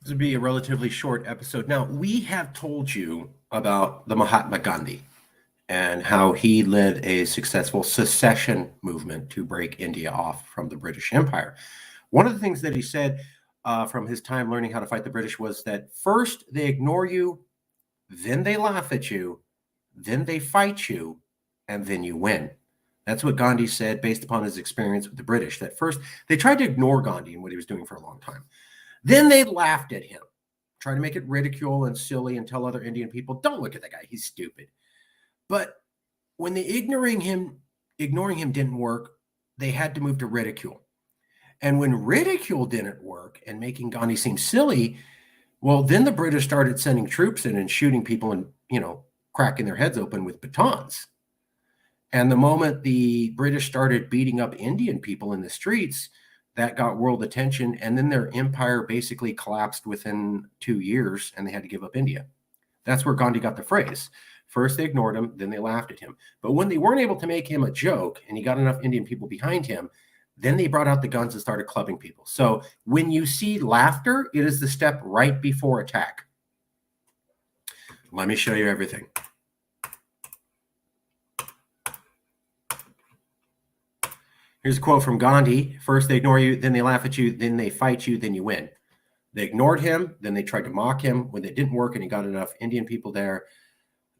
This would be a relatively short episode. Now, we have told you about the Mahatma Gandhi and how he led a successful secession movement to break India off from the British Empire. One of the things that he said from his time learning how to fight the British was that first they ignore you, then they laugh at you, then they fight you, and then you win. That's what Gandhi said based upon his experience with the British, that first they tried to ignore Gandhi and what he was doing for a long time. Then they laughed at him, trying to make it ridicule and silly and tell other Indian people, don't look at that guy, he's stupid. But when the ignoring him didn't work, they had to move to ridicule. And when ridicule didn't work and making Gandhi seem silly, well, then the British started sending troops in and shooting people and, cracking their heads open with batons. And the moment the British started beating up Indian people in the streets, that got world attention. And then their empire basically collapsed within 2 years and they had to give up India. That's where Gandhi got the phrase. First, they ignored him, then they laughed at him. But when they weren't able to make him a joke and he got enough Indian people behind him, then they brought out the guns and started clubbing people. So when you see laughter, it is the step right before attack. Let me show you everything. Here's a quote from Gandhi. First, they ignore you, then they laugh at you, then they fight you, then you win. They ignored him, then they tried to mock him. When it didn't work and he got enough Indian people there,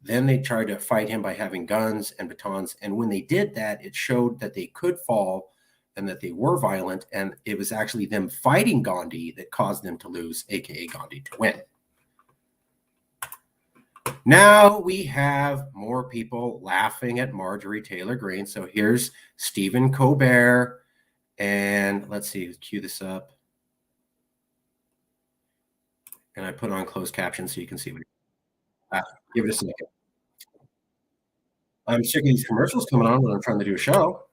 then they tried to fight him by having guns and batons. And when they did that, it showed that they could fall and that they were violent. And it was actually them fighting Gandhi that caused them to lose, aka Gandhi to win. Now we have more people laughing at Marjorie Taylor Greene. So here's Stephen Colbert. And let's see, cue this up. And I put on closed captions so you can see what. Give it a second. I'm sick of these commercials coming on when I'm trying to do a show.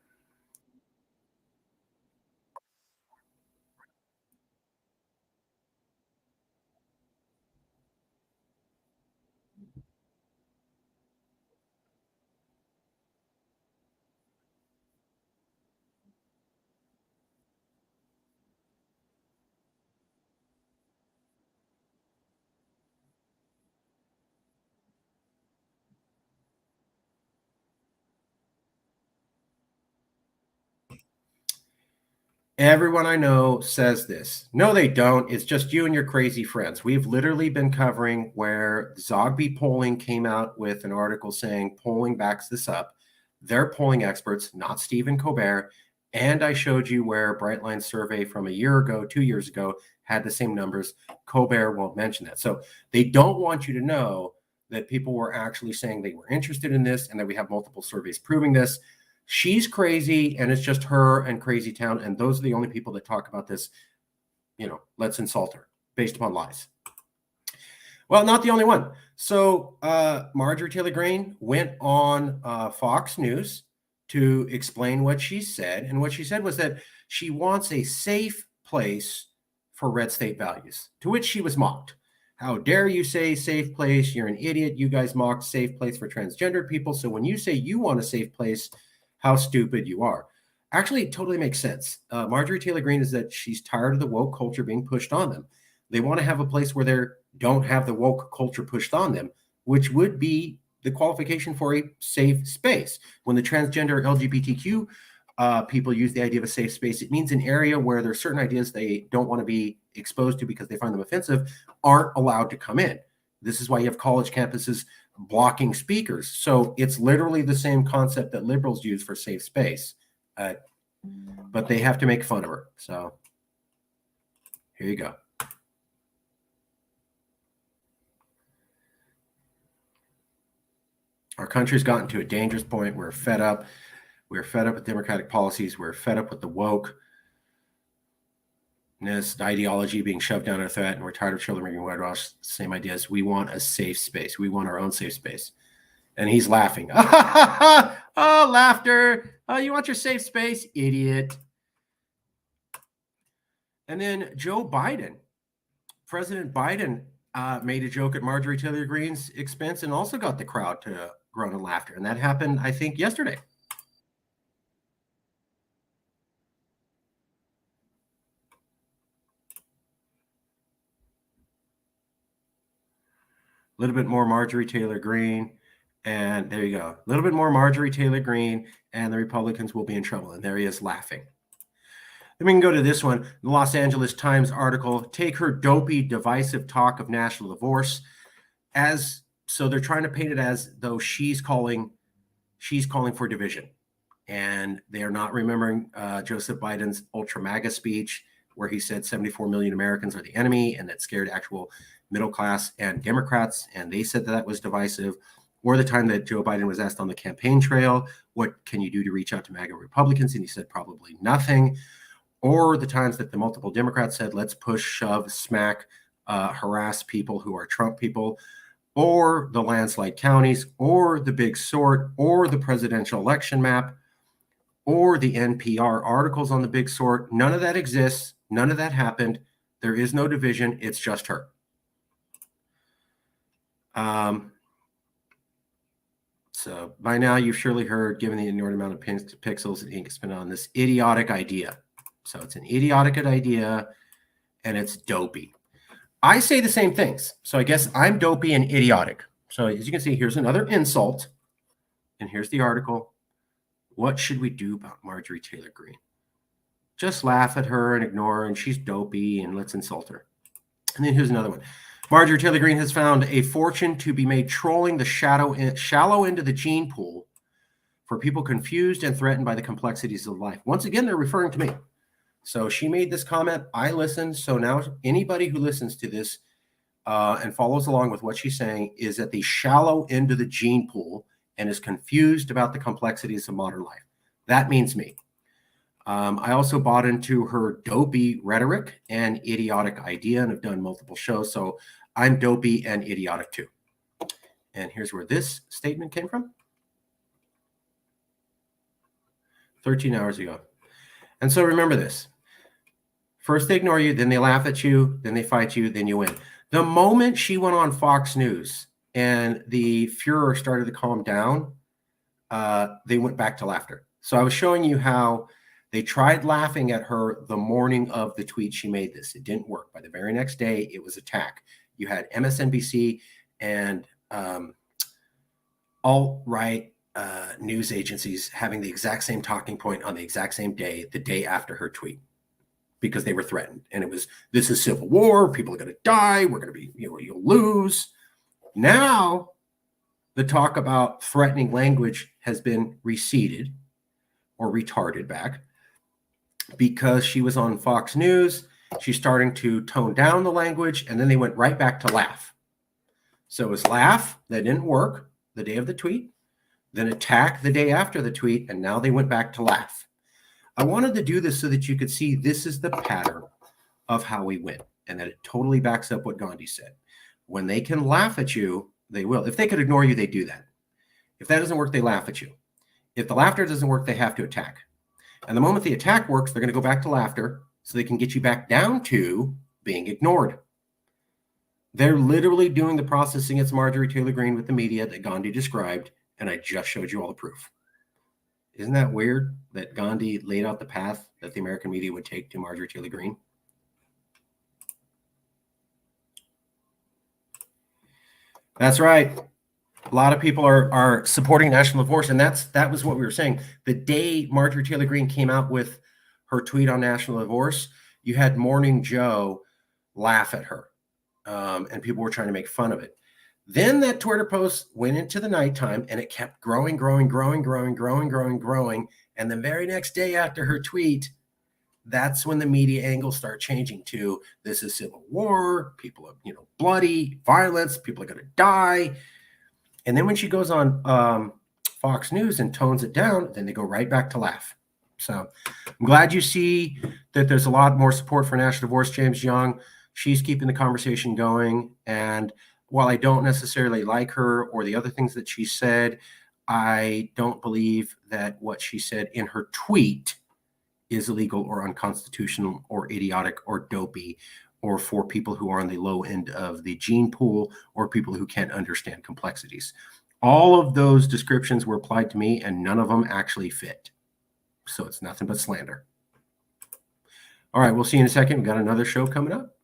Everyone I know says this. No, they don't. It's just you and your crazy friends. We've literally been covering where Zogby Polling came out with an article saying polling backs this up. They're polling experts, not Stephen Colbert. And I showed you where Brightline survey from a year ago, 2 years ago, had the same numbers. Colbert won't mention that. So they don't want you to know that people were actually saying they were interested in this and that we have multiple surveys proving this. She's crazy and it's just her and Crazy Town. And those are the only people that talk about this. Let's insult her based upon lies. Well, not the only one. So Marjorie Taylor Greene went on Fox News to explain what she said. And what she said was that she wants a safe place for red state values, to which she was mocked. How dare you say safe place? You're an idiot. You guys mocked safe place for transgendered people. So when you say you want a safe place, how stupid you are. Actually, it totally makes sense. Marjorie Taylor Greene is that she's tired of the woke culture being pushed on them. They want to have a place where they don't have the woke culture pushed on them, which would be the qualification for a safe space. When the transgender LGBTQ people use the idea of a safe space, it means an area where there's certain ideas they don't want to be exposed to because they find them offensive aren't allowed to come in. This is why you have college campuses blocking speakers. So it's literally the same concept that liberals use for safe space. But they have to make fun of her. So here you go. Our country's gotten to a dangerous point. We're fed up. We're fed up with democratic policies. We're fed up with the wokeness, the ideology being shoved down our throat, and we're tired of children being whitewashed. Same ideas. We want a safe space. We want our own safe space. And he's laughing. Oh, laughter. Oh, you want your safe space? Idiot. And then Joe Biden, President Biden made a joke at Marjorie Taylor Greene's expense and also got the crowd to groan and laughter. And that happened, I think, yesterday. A little bit more Marjorie Taylor Greene. And there you go. A little bit more Marjorie Taylor Greene, and the Republicans will be in trouble. And there he is laughing. Then we can go to this one, the Los Angeles Times article, take her dopey, divisive talk of national divorce as, so they're trying to paint it as though she's calling for division. And they are not remembering Joseph Biden's ultra MAGA speech where he said 74 million Americans are the enemy, and that scared actual middle class and Democrats. And they said that was divisive. Or the time that Joe Biden was asked on the campaign trail, what can you do to reach out to MAGA Republicans? And he said probably nothing. Or the times that the multiple Democrats said, let's push, shove, smack, harass people who are Trump people, or the landslide counties, or the big sort, or the presidential election map, or the NPR articles on the big sort. None of that exists. None of that happened. There is no division. It's just her. So by now you've surely heard, given the inordinate amount of pixels that ink is spent on this idiotic idea. So it's an idiotic idea, and it's dopey. I say the same things. So I guess I'm dopey and idiotic. So as you can see, here's another insult. And here's the article. What should we do about Marjorie Taylor Greene? Just laugh at her and ignore her, and she's dopey, and let's insult her. And then here's another one. Marjorie Taylor Greene has found a fortune to be made trolling the shallow end of the gene pool for people confused and threatened by the complexities of life. Once again, they're referring to me. So she made this comment. I listened. So now anybody who listens to this and follows along with what she's saying is at the shallow end of the gene pool and is confused about the complexities of modern life. That means me. I also bought into her dopey rhetoric and idiotic idea and have done multiple shows. So I'm dopey and idiotic too. And here's where this statement came from. 13 hours ago. And so remember this. First they ignore you, then they laugh at you, then they fight you, then you win. The moment she went on Fox News and the furor started to calm down, they went back to laughter. So I was showing you how they tried laughing at her the morning of the tweet she made this. It didn't work. By the very next day, it was attack. You had MSNBC and alt-right news agencies having the exact same talking point on the exact same day, the day after her tweet, because they were threatened. And it was, this is civil war. People are going to die. We're going to be, you'll lose. Now, the talk about threatening language has been receded or retarded back because she was on Fox News. She's starting to tone down the language, and then they went right back to laugh. So it was laugh. That didn't work the day of the tweet. Then attack the day after the tweet, and now they went back to laugh. I wanted to do this so that you could see this is the pattern of how we win, and that it totally backs up what Ghandi said. When they can laugh at you, they will. If they could ignore you, they do that. If that doesn't work, they laugh at you. If the laughter doesn't work, they have to attack. And the moment the attack works, they're going to go back to laughter so they can get you back down to being ignored. They're literally doing the process against Marjorie Taylor Greene with the media that Ghandi described, and I just showed you all the proof. Isn't that weird that Ghandi laid out the path that the American media would take to Marjorie Taylor Greene? That's right. A lot of people are supporting national divorce, and that was what we were saying. The day Marjorie Taylor Greene came out with her tweet on national divorce, you had Morning Joe laugh at her, and people were trying to make fun of it. Then that Twitter post went into the nighttime, and it kept growing. And the very next day after her tweet, that's when the media angles start changing to this is civil war, people are, bloody, violence, people are going to die. And then when she goes on Fox News and tones it down, then they go right back to laugh. So I'm glad you see that there's a lot more support for national divorce. James Young, she's keeping the conversation going. And while I don't necessarily like her or the other things that she said, I don't believe that what she said in her tweet is illegal or unconstitutional or idiotic or dopey or for people who are on the low end of the gene pool or people who can't understand complexities. All of those descriptions were applied to me, and none of them actually fit. So it's nothing but slander. All right, we'll see you in a second. We've got another show coming up.